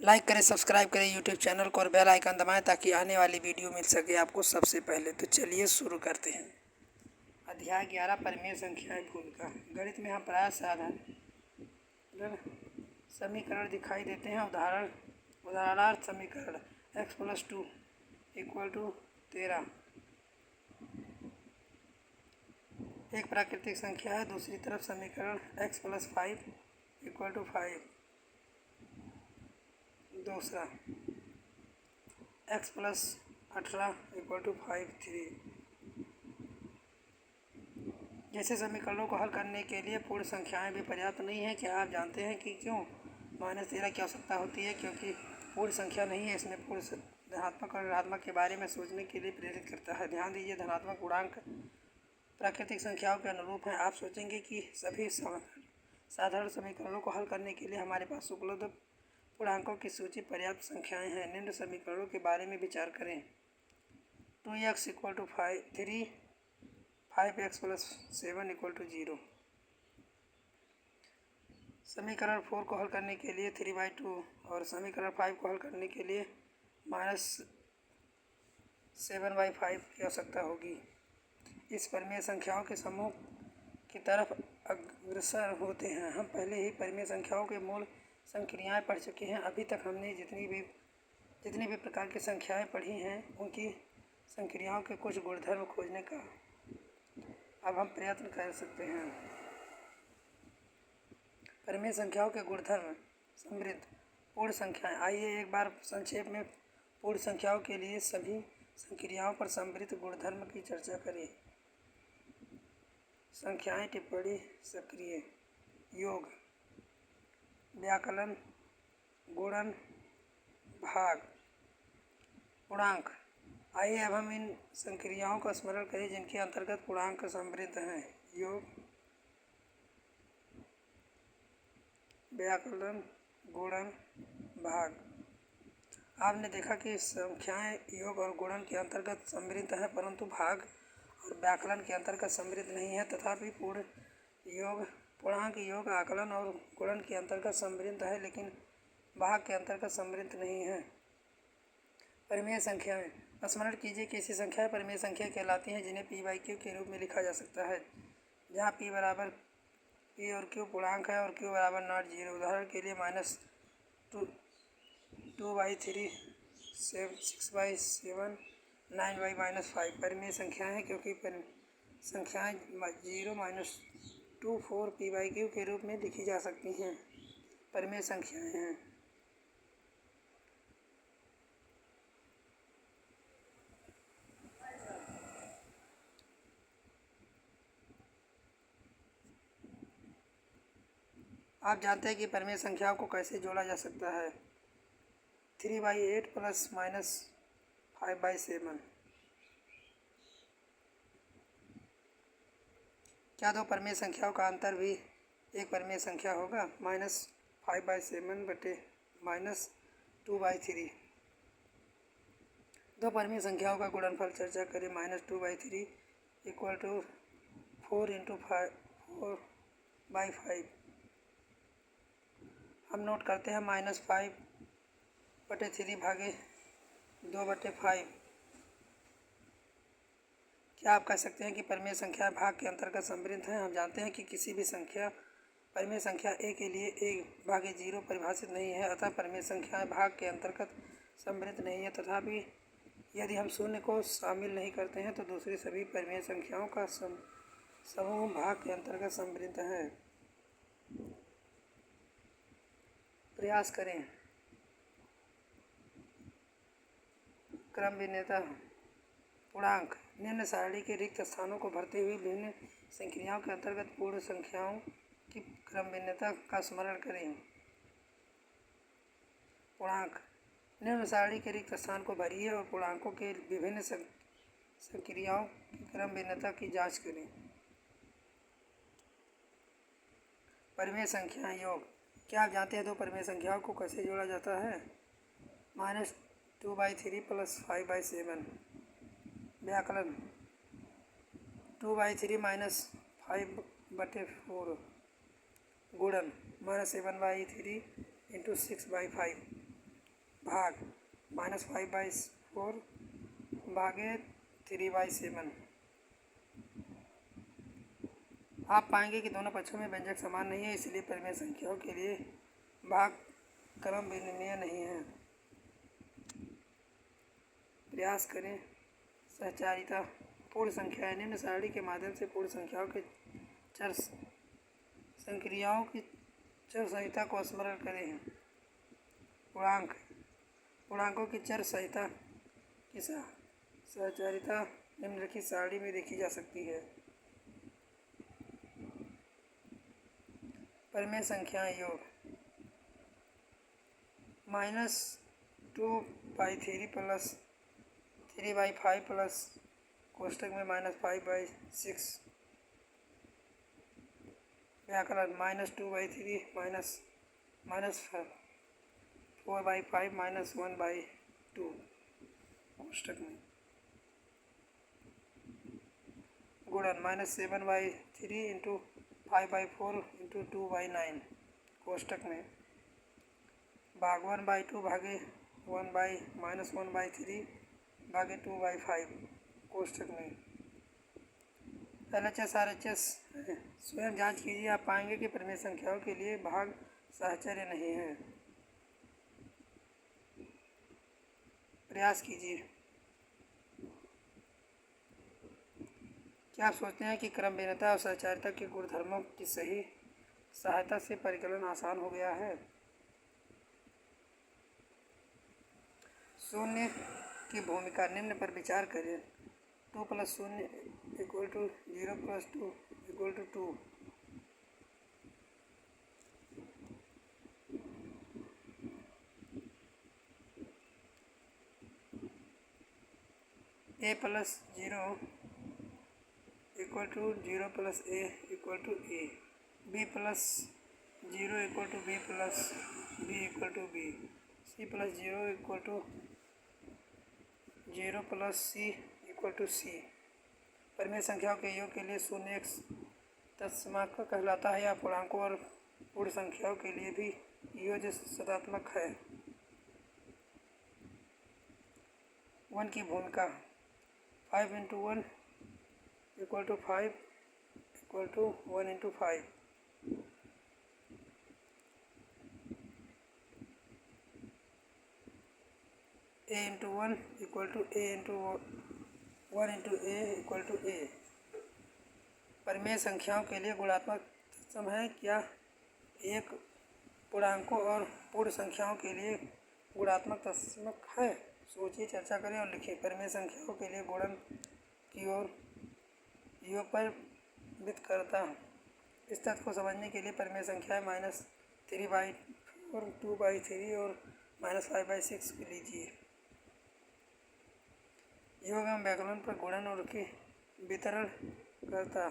Like करें, subscribe करें YouTube channel को और बेल आइकन दबाएं ताकि आने वाली वीडियो मिल सके आपको सबसे पहले। तो चलिए शुरू करते हैं। अध्याय 11 परिमेय संख्याएं भूमिका। गणित में हम प्राय साधारण समीकरण दिखाई देते हैं। उदाहरणार्थ समीकरण x+2 = 13 एक प्राकृतिक संख्या है। दूसरी तरफ समीकरण x+5 = 5 दूसरा, x+18 = 5 3। जैसे समीकरणों को हल करने के लिए पूर्ण संख्याएं भी पर्याप्त नहीं है। क्या आप जानते हैं कि क्यों -13 की आवश्यकता होती है? क्योंकि पूर्ण संख्या नहीं है। इसमें पूर्ण धनात्मक और ऋणात्मक के बारे में सोचने के लिए प्रेरित करता है। ध्यान दीजिए, धनात्मक पूर्णांक प्राकृतिक संख्याओं के अनुरूप हैं। आप सोचेंगे कि सभी साधारण समीकरणों को हल करने के लिए हमारे पास उपलब्ध पूर्णांकों की सूची पर्याप्त संख्याएं हैं। निम्न समीकरणों के बारे में विचार करें। 2x = 3, 5x + 7 = 0। समीकरण 4 को हल करने के लिए 3/2 और समीकरण 5 को हल करने के लिए -7/5 की आवश्यकता होगी। इस परिमेय संख्याओं के समूह की तरफ अग्रसर होते हैं। हम पहले ही परिमेय संख्याओं के मूल संक्रियाएं पढ़ चुके हैं। अभी तक हमने जितनी भी प्रकार की संख्याएं पढ़ी हैं उनकी संक्रियाओं के कुछ गुणधर्म खोजने का अब हम प्रयत्न कर सकते हैं। परिमेय संख्याओं के गुणधर्म। समृद्ध पूर्ण संख्याएं। आइए एक बार संक्षेप में पूर्ण संख्याओं के लिए सभी संक्रियाओं पर समृद्ध गुणधर्म की चर्चा करें। संख्याएं, टिप्पणी, सक्रिय, योग, व्याकलन, गुणन, भाग, पूर्णांक। आइए अब हम इन संक्रियाओं का स्मरण करें जिनके अंतर्गत पूर्णांक समृद्ध हैं। योग, व्याकलन, गुणन, भाग। आपने देखा कि संख्याएं योग और गुणन के अंतर्गत समृद्ध हैं, परंतु भाग और व्याकलन के अंतर्गत समृद्ध नहीं है। तथापि पूर्णांक योग, आकलन और गुणन के अंतर्गत समृद्ध है, लेकिन भाग के अंतर्गत समृद्ध नहीं है। परिमेय संख्याएं। स्मरण कीजिए कि ऐसी संख्याएं परिमेय संख्या कहलाती हैं जिन्हें p/q के रूप में लिखा जा सकता है, जहाँ p और q पूर्णांक है और q ≠ 0। उदाहरण के लिए -2/3, 6/7, 9/-5 परिमेय संख्याएं हैं, क्योंकि संख्याएं 0, -2, 4 p/q के रूप में लिखी जा सकती हैं। परिमेय संख्याएं हैं। आप जानते हैं कि परिमेय संख्याओं को कैसे जोड़ा जा सकता है? 3/8 ± 5/7। क्या दो परिमेय संख्याओं का अंतर भी एक परिमेय संख्या होगा? -5/7 बटे -2/3। दो परिमेय संख्याओं का गुणनफल चर्चा करें। -2/3 = 4 × 4/5। हम नोट करते हैं -5/3 भागे 2/5। क्या आप कह सकते हैं कि परिमेय संख्या भाग के अंतर्गत समृद्ध हैं? हम जानते हैं कि किसी भी परिमेय संख्या a के लिए 1/0 परिभाषित नहीं है, अतः परिमेय संख्याएं भाग के अंतर्गत समृद्ध नहीं है। तथापि यदि हम शून्य को शामिल नहीं करते हैं तो दूसरी सभी परिमेय संख्याओं का समूह भाग के अंतर्गत समृद्ध है। प्रयास करें। क्रम भिन्नता। पूर्णांक। निम्न सारणी के रिक्त स्थानों को भरते हुए विभिन्न संक्रियाओं के अंतर्गत पूर्ण संख्याओं की क्रम भिन्नता का स्मरण करें। पूर्णांक। निम्न सारणी के रिक्त स्थान को भरिए और पूर्णांकों के विभिन्न संक्रियाओं की क्रम भिन्नता की जांच करें। परिमेय संख्याएं। योग। क्या आप जानते हैं दो परिमेय संख्याओं को कैसे जोड़ा जाता है? -2/3 + 5/7। व्याकलन। 2/3 - 5/4। गुणन। -7/3 × 6/5। भाग -5/4 भागे 3/7। आप पाएंगे कि दोनों पक्षों में व्यंजक समान नहीं है, इसलिए परिमेय संख्याओं के लिए भाग क्रम विनिमय नहीं है। प्रयास करें। सहचारिता। पूर्ण संख्याएं। निम्न सारणी के माध्यम से पूर्ण संख्याओं के चर संक्रियाओं की चर संहिता को स्मरण करें। पूर्णांक। पूर्णांकों की चर संहिता की सहचारिता निम्नलिखित सारणी में देखी जा सकती है। परिमेय संख्याएं योग -2/3 प्लस 3/5 प्लस कोष्टक में -5/6। व्याकरण -2/3 -4/5 -1/2 कोष्टक में। गुणन -7/3 इंटू 5/4 इंटू 2/9 कोष्टक में। भाग 1/2 भागे 1/3 भागे 2/5 कोष्टक में। LHS RHS स्वयं जांच कीजिए, आप पाएंगे कि परिमेय संख्याओं के लिए भाग साहचर्य नहीं है। प्रयास कीजिए। क्या आप सोचते हैं कि क्रम भिन्नता और सहचारिता के गुणधर्मों की सही सहायता से परिकलन आसान हो गया है? शून्य की भूमिका। निम्न पर विचार करें। 2 + 0 = 0 + 2 = 2। a + 0 = 0 + a = a। b + 0 = b + b = b। c + 0 = 0 + c = c। परिमेय संख्याओं के योग के लिए शून्य एक तत्समात्मक कहलाता है या पूर्णांकों और पूर्ण संख्याओं के लिए भी योज्य सदात्मक है। 1 की भूमिका। 5 × 1 = 5 = 1 × 5। a × 1 = a × 1 × a = a। परिमेय संख्याओं के लिए गुणात्मक तत्सम है क्या? एक पूर्णांकों और पूर्ण संख्याओं के लिए गुणात्मक तत्समक है? सोचिए, चर्चा करें और लिखें। परिमेय संख्याओं के लिए गुणन की ओर योग पर वित्त करता। इस तथ्य को समझने के लिए परिमेय संख्याएं -3/4 2/3 और -5/6 लीजिए। योग एवं व्याकरण पर गुणन और के वितरण करता।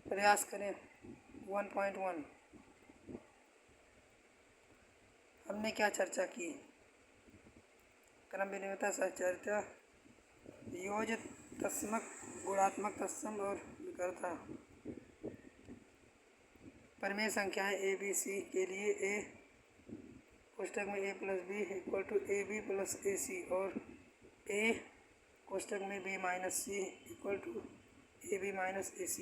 प्रयास करें। 1.1 हमने क्या चर्चा की? क्रम विनिमयता, सहचारिता, योज्य तत्समक, गुणात्मक तत्सम और विकरता। परिमेय संख्याएं a b c के लिए a कोष्टक में a + b = ab + ac और a कोष्टक में b - c = ab - ac।